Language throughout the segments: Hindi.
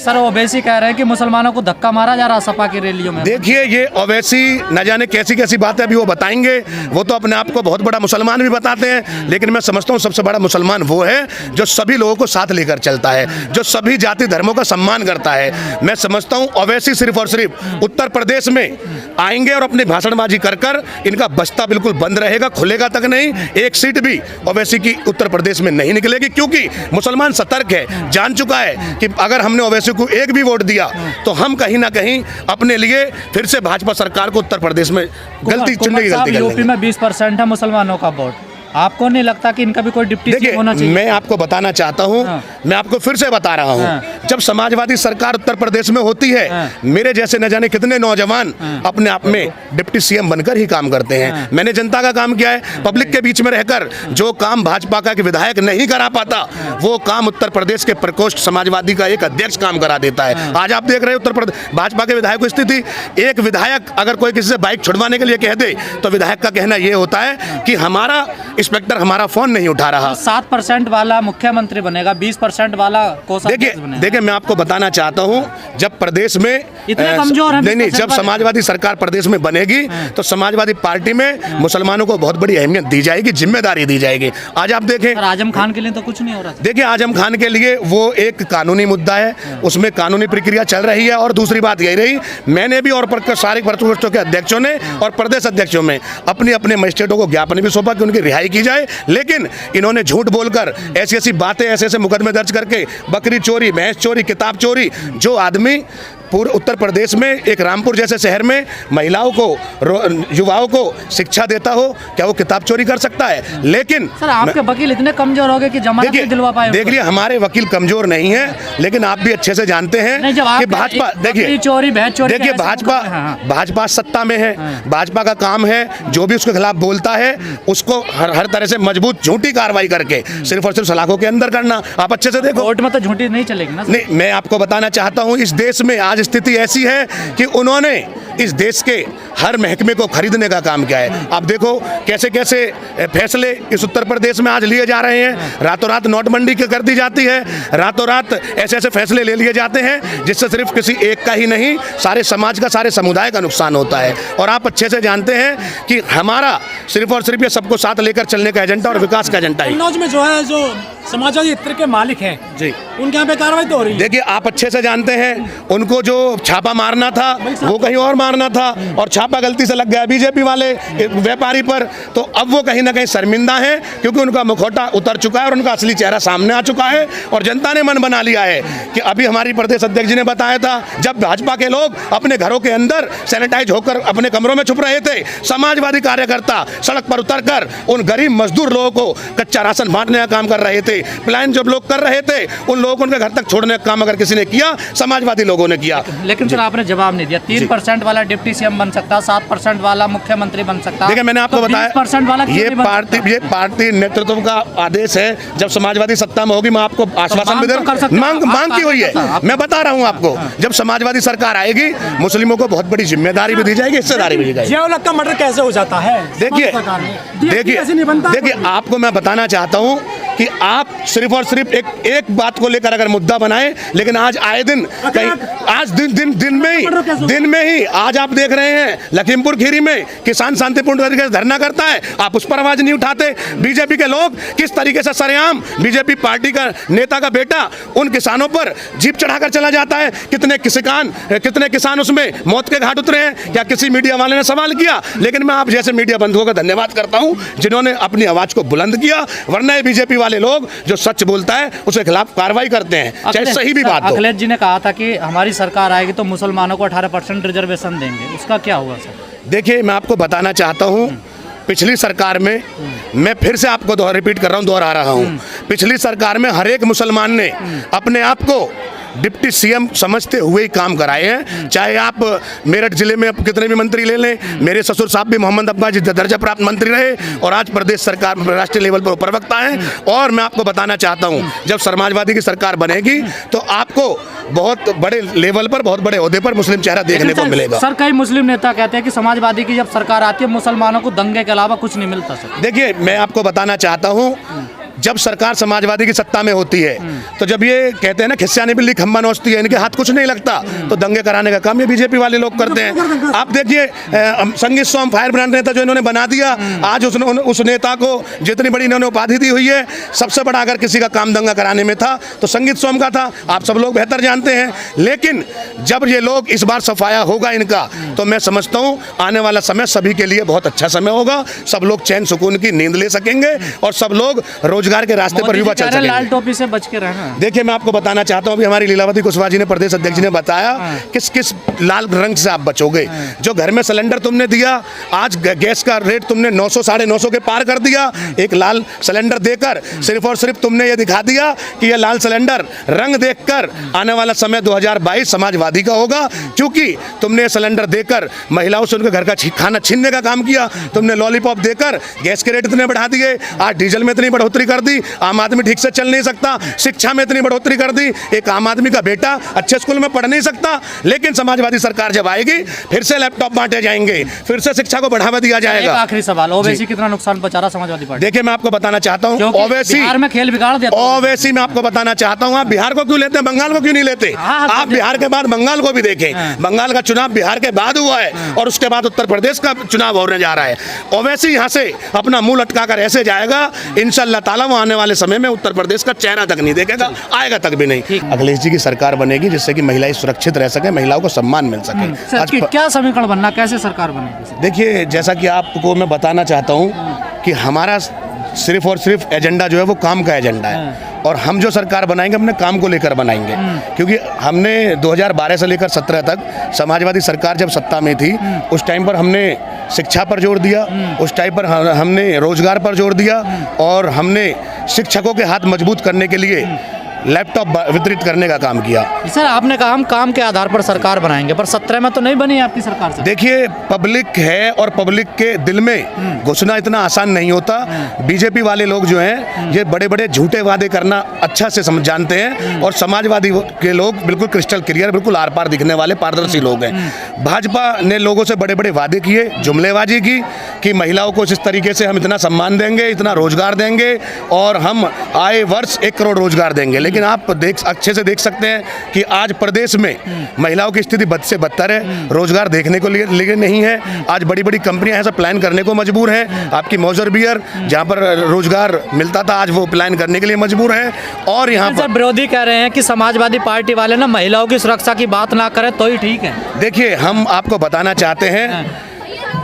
सर ओवैसी कह रहे हैं कि मुसलमानों को धक्का मारा जा रहा सपा की रैलियों में। देखिए ये ओवैसी न जाने कैसी कैसी बातें अभी वो बताएंगे, वो तो अपने आप को बहुत बड़ा मुसलमान भी बताते हैं, लेकिन मैं समझता हूँ सबसे बड़ा मुसलमान वो है जो सभी लोगों को साथ लेकर चलता है, जो सभी जाति धर्मों का सम्मान करता है। मैं समझता हूँ ओवैसी सिर्फ और सिर्फ उत्तर प्रदेश में आएंगे और अपनी भाषणबाजी कर कर इनका बस्ता बिल्कुल बंद रहेगा, खुलेगा तक नहीं। एक सीट भी ओवैसी की उत्तर प्रदेश में नहीं निकलेगी, क्योंकि मुसलमान सतर्क है, जान चुका है कि अगर हमने ओवैसी को एक भी वोट दिया तो हम कहीं ना कहीं अपने लिए फिर से भाजपा सरकार को उत्तर प्रदेश में गलती चुनने की गलती कर लेंगे। यूपी में 20% है मुसलमानों का वोट, आपको नहीं लगता कि इनका भी कोई डिप्टी सीएम होना चाहिए? मैं आपको बताना चाहता हूं, मैं आपको फिर से बता रहा हूं, जब समाजवादी सरकार उत्तर प्रदेश में होती है, मेरे जैसे न जाने कितने नौजवान अपने आप में डिप्टी सीएम बनकर ही काम करते हैं। मैंने जनता का काम किया है, पब्लिक के बीच में रहकर जो काम भाजपा का विधायक नहीं करा पाता वो काम उत्तर प्रदेश के प्रकोष्ठ समाजवादी का एक अध्यक्ष काम करा देता है। आज आप देख रहे हैं उत्तर प्रदेश भाजपा के विधायक की स्थिति, एक विधायक अगर कोई किसी से बाइक छुड़वाने के लिए कह दे तो विधायक का कहना यह होता है कि हमारा इंस्पेक्टर हमारा फोन नहीं उठा रहा। 7% वाला मुख्यमंत्री बनेगा, 20% वाला कोषाध्यक्ष बनेगा। देखिए मैं आपको बताना चाहता हूं, जब प्रदेश में इतने कमजोर हैं, नहीं, जब समाजवादी सरकार प्रदेश में बनेगी तो समाजवादी पार्टी में मुसलमानों को बहुत बड़ी अहमियत दी जाएगी, जिम्मेदारी दी जाएगी। आज आप देखें आजम खान के लिए तो कुछ नहीं हो रहा। देखिए आजम खान के लिए वो एक कानूनी मुद्दा है, उसमें कानूनी प्रक्रिया चल रही है। और दूसरी बात यही रही, मैंने भी और सारे प्रकोष्ठों के अध्यक्षों ने और प्रदेश अध्यक्षों में अपने अपने मजिस्ट्रेटों को ज्ञापन भी सौंपा कि उनकी रिहाई की जाए, लेकिन इन्होंने झूठ बोलकर ऐसी ऐसी बातें, ऐसे ऐसे मुकदमे दर्ज करके बकरी चोरी, भैंस चोरी, किताब चोरी, जो आदमी पूरे उत्तर प्रदेश में एक रामपुर जैसे शहर में महिलाओं को, युवाओं को शिक्षा देता हो, क्या वो किताब चोरी कर सकता है? लेकिन सर आपके वकील इतने कमजोर हो गए कि जमानत नहीं दिलवा पाए। देख लिया, हमारे वकील कमजोर नहीं है, लेकिन आप भी अच्छे से जानते हैं कि भाजपा, देखिए चोरी, भैंस चोरी, देखिए भाजपा सत्ता में है, भाजपा का काम है जो भी उसके खिलाफ बोलता है उसको हर तरह से मजबूत झूठी कार्रवाई करके सिर्फ और सिर्फ सलाखों के अंदर करना। आप अच्छे से देखो, कोर्ट में तो झूठी नहीं चलेगी ना। नहीं, मैं आपको बताना चाहता हूं, इस देश में आज स्थिति ऐसी है कि उन्होंने इस देश के हर महकमे को खरीदने का काम किया है। आप देखो कैसे कैसे फैसले इस उत्तर प्रदेश में आज लिए जा रहे हैं, रातों रात नोटबंदी कर दी जाती है, रातों रात ऐसे ऐसे फैसले ले लिए जाते हैं जिससे सिर्फ किसी एक का ही नहीं, सारे समाज का, सारे समुदाय का नुकसान होता है। और आप अच्छे से जानते हैं कि हमारा सिर्फ और सिर्फ ये सबको साथ लेकर चलने का एजेंडा और विकास का एजेंडा है। कन्नौज में जो है, जो समाजवादी इत्र के मालिक हैं जी, उनके यहाँ पे कार्रवाई तो हो रही है। देखिए आप अच्छे से जानते हैं, उनको जो छापा मारना था वो कहीं और मारना था और छापा गलती से लग गया बीजेपी वाले व्यापारी पर, तो अब वो कहीं ना कहीं शर्मिंदा है क्योंकि उनका मुखौटा उतर चुका है और उनका असली चेहरा सामने आ चुका है और जनता ने मन बना लिया है कि अभी हमारी प्रदेश अध्यक्ष जी ने बताया था, जब भाजपा के लोग अपने घरों के अंदर सैनिटाइज होकर अपने कमरों में छुप रहे थे, समाजवादी कार्यकर्ता सड़क पर उतरकर उन गरीब मजदूर लोगों को कच्चा राशन बांटने का काम कर रहे थे। प्लान जब लोग कर रहे थे उन लोगों को उनके घर तक छोड़ने का काम अगर किसी ने किया, समाजवादी लोगों ने किया। लेकिन सर आपने जवाब नहीं दिया। 3% वाला डिप्टी सीएम बन सकता, 7% वाला मुख्यमंत्री बन सकता। देखिए मैंने आपको बताया 20% वाला ये पार्टी नेतृत्व का आदेश है। जब समाजवादी सत्ता में होगी मैं आपको आश्वासन भी दे रहा हूं, मांग की हुई है, मैं बता रहा हूं आपको, जब समाजवादी सरकार आएगी मुस्लिमों को बहुत बड़ी जिम्मेदारी भी दी जाएगी, हिस्सेदारी भी दी जाएगी। जियाउल हक का मर्डर कैसे हो जाता है? देखिए आपको मैं बताना चाहता हूं कि आप सिर्फ और सिर्फ एक बात को लेकर अगर मुद्दा बनाएं, लेकिन आज आए दिन कहीं, आज दिन में ही आज आप देख रहे हैं लखीमपुर खीरी में किसान शांतिपूर्ण तरीके से धरना करता है, आप उस पर आवाज नहीं उठाते। बीजेपी के लोग किस तरीके से सरेआम बीजेपी पार्टी का नेता का बेटा उन किसानों पर जीप चढ़ाकर चला जाता है, कितने किसान उसमें मौत के घाट उतरे हैं, क्या किसी मीडिया वाले ने सवाल किया? लेकिन मैं आप जैसे मीडिया बंधुओं का धन्यवाद करता हूं जिन्होंने अपनी आवाज को बुलंद किया, वरना ये बीजेपी वाले लोग जो सच बोलता है उसके खिलाफ कार्रवाई करते हैं, चाहे सही भी बात हो। अखिलेश जी ने कहा था कि हमारी सरकार आएगी तो मुसलमानों को 18% रिजर्वेशन देंगे, उसका क्या हुआ सर? देखिए मैं आपको बताना चाहता हूं, पिछली सरकार में, मैं फिर से आपको रिपीट कर रहा हूं, दोहरा रहा हूं, पिछली सरकार में हर एक मुसलमान ने अपने आप को डिप्टी सीएम समझते हुए ही काम कराए हैं। चाहे आप मेरठ जिले में कितने भी मंत्री ले लें, मेरे ससुर साहब भी मोहम्मद अब्बास जी दर्जा प्राप्त मंत्री रहे और आज प्रदेश सरकार राष्ट्रीय लेवल पर प्रवक्ता हैं। और मैं आपको बताना चाहता हूं, जब समाजवादी की सरकार बनेगी तो आपको बहुत बड़े लेवल पर, बहुत बड़े ओहदे पर मुस्लिम चेहरा देखने को मिलेगा। सर कई मुस्लिम नेता कहते हैं कि समाजवादी की जब सरकार आती है मुसलमानों को दंगे के अलावा कुछ नहीं मिलता सर। देखिए मैं आपको बताना चाहता हूं, जब सरकार समाजवादी की सत्ता में होती है तो जब ये कहते हैं ना खिस्सानी बिल्ली खम्बा नोचती है, इनके हाथ कुछ नहीं लगता, तो दंगे कराने का काम ये बीजेपी वाले लोग करते हैं। आप देखिए संगीत सोम फायर ब्रांड नेता जो इन्होंने बना दिया, आज उस नेता को जितनी बड़ी इन्होंने उपाधि दी हुई है, सबसे बड़ा अगर किसी का काम दंगा कराने में था तो संगीत सोम का था, आप सब लोग बेहतर जानते हैं। लेकिन जब ये लोग इस बार सफाया होगा इनका, तो मैं समझता हूँ आने वाला समय सभी के लिए बहुत अच्छा समय होगा, सब लोग चैन सुकून की नींद ले सकेंगे और सब लोग रोजगार के रास्ते पर युवा चल सकेंगे। लाल टोपी से बच के रहना। देखिए मैं आपको बताना चाहता हूँ, अभी हमारी लीलावती कुशवाहा जी ने, प्रदेश अध्यक्ष जी ने बताया किस किस लाल रंग से आप बचोगे। जो घर में सिलेंडर तुमने दिया, आज गैस का रेट तुमने 900 साढ़े 900 के पार कर दिया, एक लाल सिलेंडर देकर सिर्फ और सिर्फ तुमने ये दिखा दिया कि ये लाल सिलेंडर रंग देखकर आने वाला समय 2022 समाजवादी का होगा, क्योंकि तुमने ये सिलेंडर देकर महिलाओं से उनके घर का खाना छीनने का काम किया। तुमने लॉलीपॉप देकर गैस के रेट इतने बढ़ा दिए, आज डीजल में इतनी बढ़ोतरी कर दी, आम आदमी ठीक से चल नहीं सकता। शिक्षा में इतनी बढ़ोतरी कर दी, एक आम आदमी का बेटा अच्छे स्कूल में पढ़ नहीं सकता। लेकिन समाजवादी सरकार जब आएगी फिर से लैपटॉप बांटे जाएंगे, फिर से शिक्षा को बढ़ावा दिया जाएगा। आखिरी सवाल, ओवैसी कितना नुकसान पहुंचा रहा समाजवादी पार्टी? देखिए मैं आपको बताना चाहता हूँ, ओवैसी बिहार में खेल बिगाड़ दिया। ओवैसी मैं आपको बताना चाहता हूँ, आप बिहार को क्यों लेते हैं, बंगाल को क्यों नहीं लेते? आप बिहार के बाद बंगाल को भी देखें। बंगाल का चुनाव बिहार के बाद हुआ है और उसके बाद उत्तर प्रदेश का चुनाव होने जा रहा है। ओवैसी यहाँ से अपना मुंह लटकाकर ऐसे जाएगा, इंशाअल्लाह ताला वो आने वाले समय में उत्तर प्रदेश का चेहरा तक नहीं देखेगा, आएगा तक भी नहीं। अखिलेश जी की सरकार बनेगी जिससे कि महिलाएं सुरक्षित रह सके, महिलाओं को सम्मान मिल सके। आज क्या समीकरण बनना, कैसे सरकार बनेगी? देखिए जैसा कि आपको मैं बताना चाहता हूँ कि हमारा सिर्फ और सिर्फ एजेंडा जो है वो काम का एजेंडा है, और हम जो सरकार बनाएंगे अपने काम को लेकर बनाएंगे। क्योंकि हमने 2012 से लेकर 17 तक समाजवादी सरकार जब सत्ता में थी, उस टाइम पर हमने शिक्षा पर जोर दिया, उस टाइम पर हमने रोजगार पर जोर दिया, और हमने शिक्षकों के हाथ मजबूत करने के लिए लैपटॉप वितरित करने का काम किया। सर आपने कहा हम काम के आधार पर सरकार बनाएंगे, पर 17 में तो नहीं बनी आपकी सरकार से। देखिए पब्लिक है और पब्लिक के दिल में घुसना इतना आसान नहीं होता। बीजेपी वाले लोग जो हैं ये बड़े बड़े झूठे वादे करना अच्छा से समझ जानते हैं, और समाजवादी के लोग बिल्कुल क्रिस्टल क्लियर, बिल्कुल आर पार दिखने वाले पारदर्शी लोग हैं। भाजपा ने लोगों से बड़े बड़े वादे किए, जुमलेबाजी की कि महिलाओं को इस तरीके से हम इतना सम्मान देंगे, इतना रोजगार देंगे, और हम आए वर्ष 1 करोड़ रोजगार देंगे। लेकिन आप अच्छे से देख सकते हैं कि आज प्रदेश में महिलाओं की स्थिति बद से बदतर है, रोजगार देखने को लिए नहीं है। आज बड़ी बड़ी कंपनियां ऐसा प्लान करने को मजबूर हैं। आपकी मौजर बियर जहां पर रोजगार मिलता था, आज वो प्लान करने के लिए मजबूर है। और यहाँ पर विरोधी कह रहे हैं कि समाजवादी पार्टी वाले ना महिलाओं की सुरक्षा की बात ना करें तो ही ठीक है। देखिए हम आपको बताना चाहते हैं,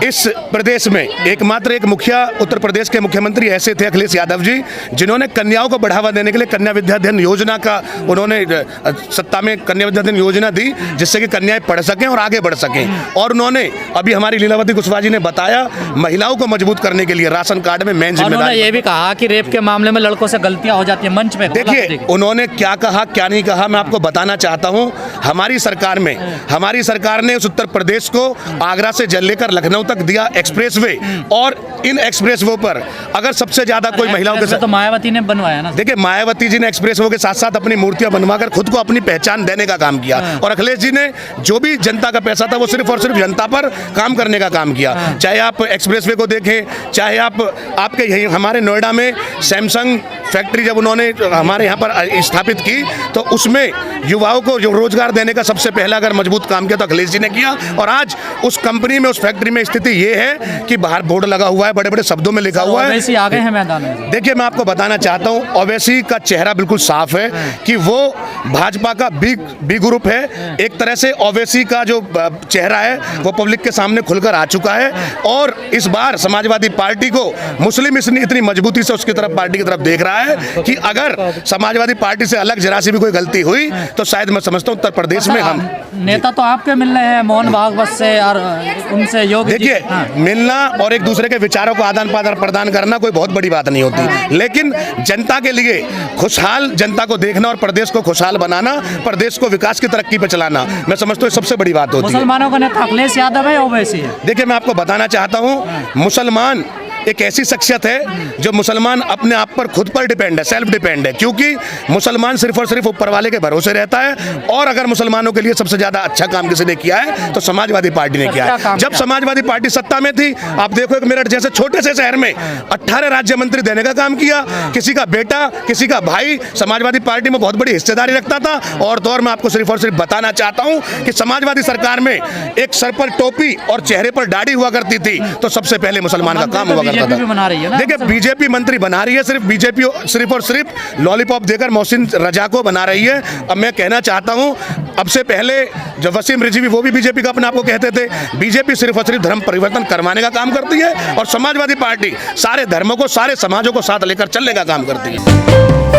इस प्रदेश में एकमात्र एक मुखिया उत्तर प्रदेश के मुख्यमंत्री ऐसे थे अखिलेश यादव जी, जिन्होंने कन्याओं को बढ़ावा देने के लिए कन्या विद्याधन योजना का उन्होंने सत्ता में कन्या विद्याधन योजना दी, जिससे कि कन्याएं पढ़ सकें और आगे बढ़ सकें। और उन्होंने अभी हमारी लीलावती कुशवाहा जी ने बताया, महिलाओं को मजबूत करने के लिए राशन कार्ड में मेन जिम्मेदारी। ये भी कहा कि रेप के मामले में लड़कों से गलतियां हो जाती है मंच में। देखिए उन्होंने क्या कहा क्या नहीं कहा मैं आपको बताना चाहता हूँ। हमारी सरकार ने उस उत्तर प्रदेश को आगरा से जल लेकर लखनऊ तक दिया एक्सप्रेसवे, और इन एक्सप्रेसवे पर अगर सबसे ज्यादा कोई महिलाओं के साथ, तो मायावती ने बनवाया ना। देखिए मायावती जी ने एक्सप्रेसवे के साथ साथ अपनी मूर्तियां बनवाकर खुद को अपनी पहचान देने का काम किया, और अखिलेश जी ने जो भी जनता का पैसा था वो सिर्फ और सिर्फ जनता पर काम करने का काम किया। चाहे आप एक्सप्रेसवे को देखें, चाहे आपके यही हमारे नोएडा में सैमसंग फैक्ट्री जब उन्होंने हमारे यहाँ पर स्थापित की, तो उसमें युवाओं को जो रोजगार देने का सबसे पहला अगर मजबूत काम किया तो अखिलेश जी ने किया। और आज उस कंपनी में, उस फैक्ट्री में स्थिति ये है कि बाहर बोर्ड लगा हुआ है, बड़े बड़े शब्दों में लिखा हुआ है। ओवैसी आ गए हैं मैदान में। देखिए मैं आपको बताना चाहता हूँ, ओवैसी का चेहरा बिल्कुल साफ है कि वो भाजपा का बी ग्रुप है। एक तरह से ओवैसी का जो चेहरा है वो पब्लिक के सामने खुलकर आ चुका है, और इस बार समाजवादी पार्टी को मुस्लिम इतनी मजबूती से उसकी तरफ, पार्टी की तरफ देख रहा है कि अगर समाजवादी पार्टी से अलग जरा सी भी कोई गलती हुई तो शायद मैं समझता हूँ उत्तर प्रदेश में हम नेता तो आपके मिल रहे हैं मोहन भागवत से और उनसे योगी। देखिए मिलना और एक दूसरे के विचारों को आदान प्रदान करना कोई बहुत बड़ी बात नहीं होती, लेकिन जनता के लिए खुशहाल जनता को देखना और प्रदेश को खुशहाल बनाना, प्रदेश को विकास की तरक्की पे चलाना, मैं समझता हूँ सबसे बड़ी बात होती है। मुसलमानों का नेता अखिलेश यादव है, ओवैसी है। देखिए मैं आपको बताना चाहता हूँ, मुसलमान एक ऐसी शख्सियत है जो मुसलमान अपने आप पर खुद पर डिपेंड है, सेल्फ डिपेंड है, क्योंकि मुसलमान सिर्फ और सिर्फ ऊपर वाले के भरोसे रहता है। और अगर मुसलमानों के लिए सबसे ज्यादा अच्छा काम किसी ने किया है तो समाजवादी पार्टी ने किया है। जब समाजवादी पार्टी सत्ता में थी, आप देखो एक मेरठ जैसे छोटे से शहर में 18 राज्य मंत्री देने का काम किया। किसी का बेटा, किसी का भाई समाजवादी पार्टी में बहुत बड़ी हिस्सेदारी रखता था। और तो और मैं आपको सिर्फ और सिर्फ बताना चाहता हूं कि समाजवादी सरकार में एक सर पर टोपी और चेहरे पर दाढ़ी हुआ करती थी तो सबसे पहले मुसलमान का काम हुआ करता था। देखिए बीजेपी मंत्री बना रही है, सिर्फ बीजेपी सिर्फ और सिर्फ लॉलीपॉप देकर मोहसिन रजा को बना रही है। अब मैं कहना चाहता हूं, अब से पहले जब वसीम रिजवी वो भी बीजेपी का अपने आप को कहते थे, बीजेपी सिर्फ और सिर्फ धर्म परिवर्तन करवाने का काम करती है और समाजवादी पार्टी सारे धर्मों को, सारे समाजों को साथ लेकर चलने का काम करती है।